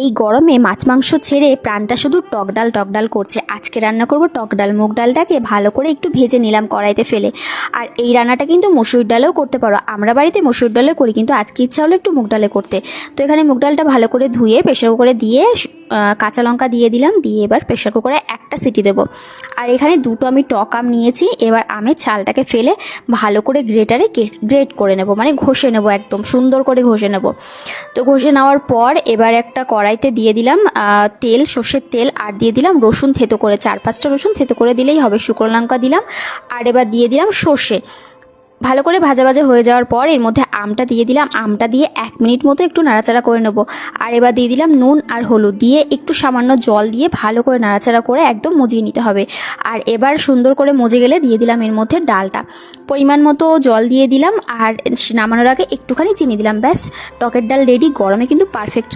এই গরমে মাছ মাংস ছেড়ে প্রাণটা শুধু টক ডাল করছে। আজকে রান্না করব টক ডাল। মুগ ডালটাকে ভালো করে একটু ভেজে নিলাম কড়াইতে ফেলে। আর এই রান্নাটা কিন্তু মসুর ডালেও করতে পারো, আমরা বাড়িতে মসুর ডালেও করি, কিন্তু আজকে ইচ্ছা হলো একটু মুগ ডালে করতে। তো এখানে মুগ ডালটা ভালো করে ধুয়ে প্রেশার কুকারে দিয়ে কাঁচা লঙ্কা দিয়ে দিলাম, দিয়ে এবার প্রেশার কুকারে একটা সিটি দেবো। আর এখানে দুটো আমি টক আম নিয়েছি। এবার আমের ছালটাকে ফেলে ভালো করে গ্রেটারে গ্রেট করে নেব, মানে ঘষে নেব, একদম সুন্দর করে ঘষে নেব। তো ঘষে নেওয়ার পর এবার একটা কড়াইতে দিয়ে দিলাম তেল, সর্ষের তেল, আর দিয়ে দিলাম রসুন থেতো করে, 4-5টা রসুন থেতো করে দিলেই হবে। শুকনো লঙ্কা দিলাম, আর এবার দিয়ে দিলাম সর্ষে। ভালো করে ভাজা ভাজা হয়ে যাওয়ার পর এর মধ্যে আমটা দিয়ে দিলাম, আমটা দিয়ে 1 মিনিট মতো একটু নাড়াচাড়া করে নেব। আর এবার দিয়ে দিলাম নুন আর হলুদ, দিয়ে একটু সামান্য জল দিয়ে ভালো করে নাড়াচাড়া করে একদম মজিয়ে নিতে হবে। আর এবার সুন্দর করে মজে গেলে দিয়ে দিলাম এর মধ্যে ডালটা, পরিমাণ মতো জল দিয়ে দিলাম, আর নামানোর আগে একটুখানি চিনি দিলাম। ব্যাস, টকের ডাল রেডি। গরমে কিন্তু পারফেক্ট।